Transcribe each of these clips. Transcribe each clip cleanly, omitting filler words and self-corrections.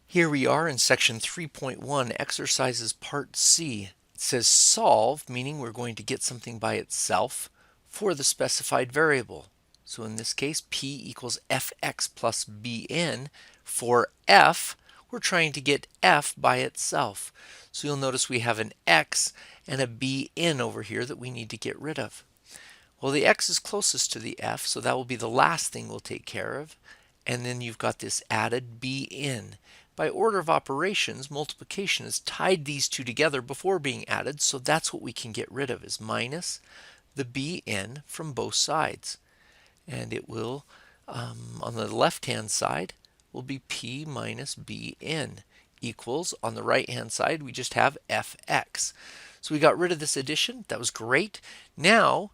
Here we are in section 3.1, exercises part C. It says solve, meaning we're going to get something by itself for the specified variable. So in this case, p equals fx plus bn. For f, we're trying to get f by itself. So you'll notice we have an x and a bn over here that we need to get rid of. Well, the x is closest to the f, so that will be the last thing we'll take care of. And then you've got this added bn. By order of operations, multiplication has tied these two together before being added, so that's what we can get rid of, is minus the bn from both sides. And it will, on the left-hand side, will be p minus bn equals, on the right-hand side, we just have fx. So we got rid of this addition. That was great. Now,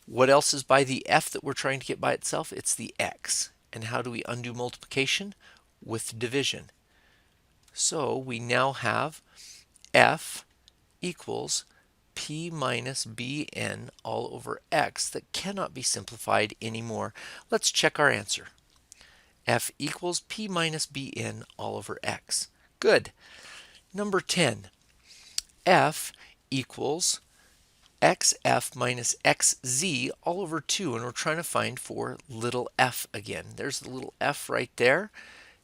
what else is by the f that we're trying to get by itself? It's the x. And how do we undo multiplication? With division. So we now have f equals p minus bn all over x that cannot be simplified anymore. Let's check our answer. F equals p minus bn all over x. Good. Number 10. F equals xf minus xz all over 2, and we're trying to find for little f again. There's the little f right there,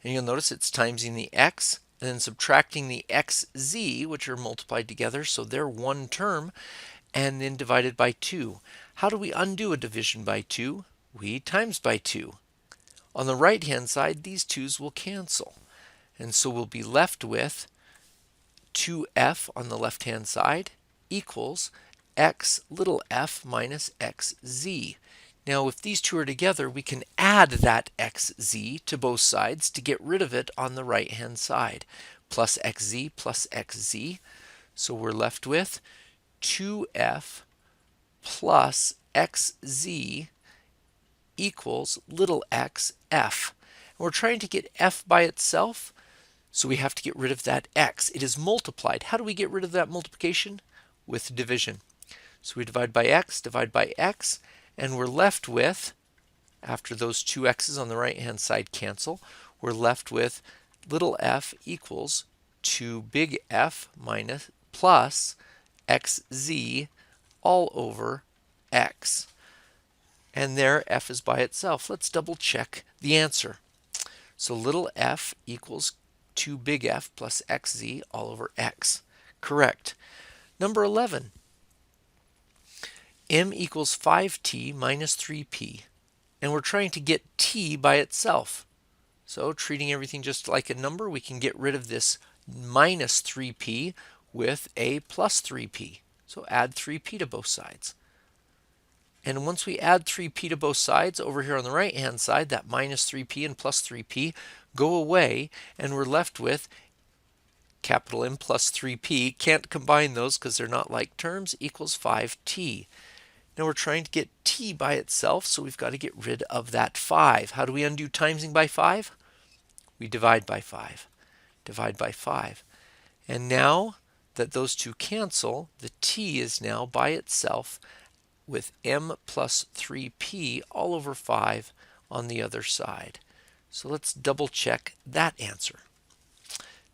and you'll notice it's timesing the x and then subtracting the xz, which are multiplied together, so they're one term, and then divided by 2. How do we undo a division by 2? We times by 2. On the right hand side, these 2's will cancel, and so we'll be left with 2f on the left hand side equals x little f minus xz. Now if these two are together, we can add that xz to both sides to get rid of it on the right hand side. Plus xz. So we're left with 2f plus xz equals little x f. And we're trying to get f by itself, so we have to get rid of that x. It is multiplied. How do we get rid of that multiplication? With division. So we divide by x, and we're left with, after those two x's on the right hand side cancel, we're left with little f equals 2 big F minus plus xz all over x. And there f is by itself. Let's double check the answer. So little f equals 2 big F plus xz all over x. Correct. Number 11. M equals 5t minus 3p. And we're trying to get t by itself. So treating everything just like a number, we can get rid of this minus 3p with a plus 3p. So add 3p to both sides. And once we add 3p to both sides, over here on the right hand side, that minus 3p and plus 3p go away, and we're left with capital M plus 3p. Can't combine those because they're not like terms, equals 5t. Now we're trying to get t by itself, so we've got to get rid of that 5. How do we undo timesing by 5? We divide by 5. Divide by 5. And now that those two cancel, the t is now by itself with m plus 3p all over 5 on the other side. So let's double check that answer.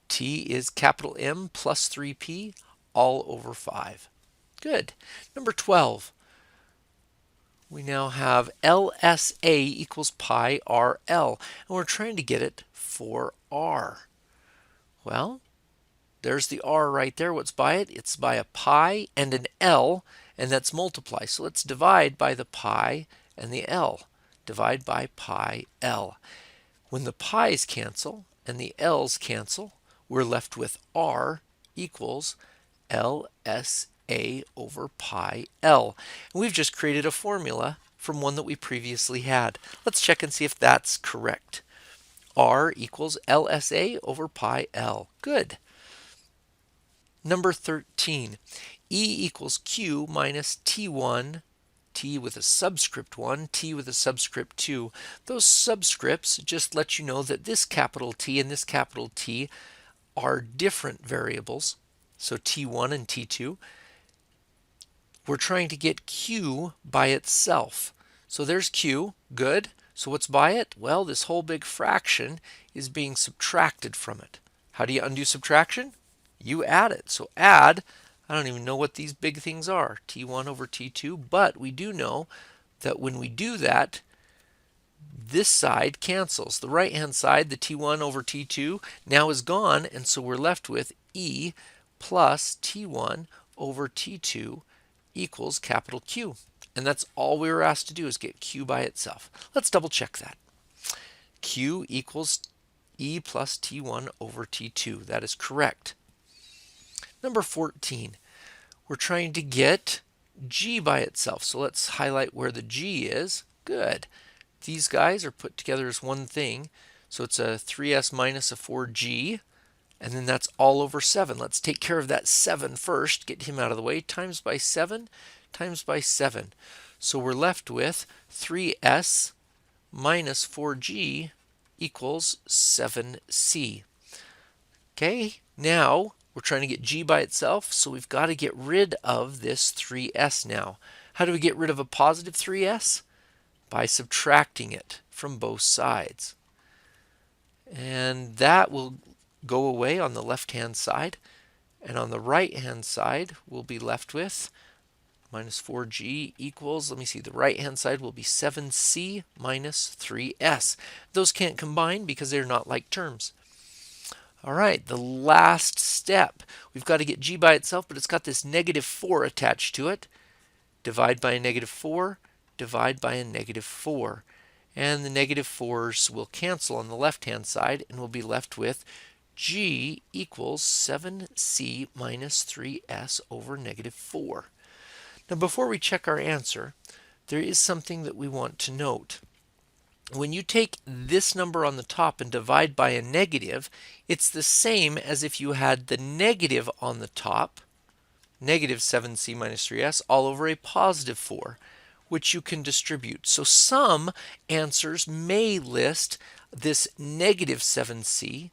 T is capital M plus 3p all over 5. Good. Number 12. We now have LSA equals pi RL, and we're trying to get it for R. Well, there's the R right there. What's by it? It's by a pi and an L, and that's multiply. So let's divide by the pi and the L. Divide by pi L. When the pi's cancel and the L's cancel, we're left with R equals LSA over pi L. And we've just created a formula from one that we previously had. Let's check and see if that's correct. R equals LSA over pi L. Good. Number 13. E equals Q minus T1, T with a subscript 1, T with a subscript 2. Those subscripts just let you know that this capital T and this capital T are different variables. So T1 and T2. We're trying to get Q by itself. So there's Q. Good. So what's by it? Well, this whole big fraction is being subtracted from it. How do you undo subtraction? You add it. So add, I don't even know what these big things are, t1 over t2, but we do know that when we do that, this side cancels. The right-hand side, the t1 over t2, now is gone, and so we're left with e plus t1 over t2 equals capital Q. And that's all we were asked to do, is get Q by itself. Let's double check that. Q equals e plus t1 over t2. That is correct. Number 14, we're trying to get G by itself. So let's highlight where the G is. Good. These guys are put together as one thing. So it's a 3s minus a 4g, and then that's all over 7. Let's take care of that 7 first, get him out of the way. Times by 7 times by 7. So we're left with 3s minus 4g equals 7c. Okay, now we're trying to get G by itself, so we've got to get rid of this 3s now. How do we get rid of a positive 3s? By subtracting it from both sides. And that will go away on the left-hand side. And on the right-hand side, we'll be left with minus 4g equals, let me see, the right-hand side will be 7c minus 3s. Those can't combine because they're not like terms. All right, the last step. We've got to get G by itself, but it's got this negative 4 attached to it. Divide by a negative 4, divide by a negative 4. And the negative 4's will cancel on the left-hand side, and we'll be left with G equals 7c minus 3s over negative 4. Now, before we check our answer, there is something that we want to note. When you take this number on the top and divide by a negative, it's the same as if you had the negative on the top, negative 7c minus 3s, all over a positive 4, which you can distribute. So some answers may list this negative 7c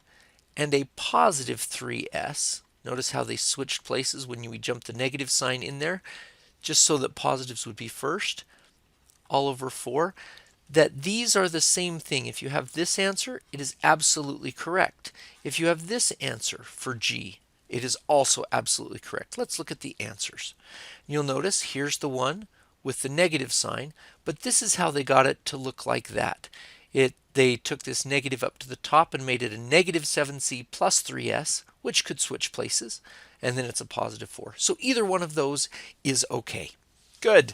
and a positive 3s. Notice how they switched places when we jumped the negative sign in there, just so that positives would be first, all over 4. That these are the same thing. If you have this answer, it is absolutely correct. If you have this answer for G, it is also absolutely correct. Let's look at the answers. You'll notice here's the one with the negative sign, but this is how they got it to look like that. They took this negative up to the top and made it a negative 7c plus 3s, which could switch places, and then it's a positive 4. So either one of those is okay. Good.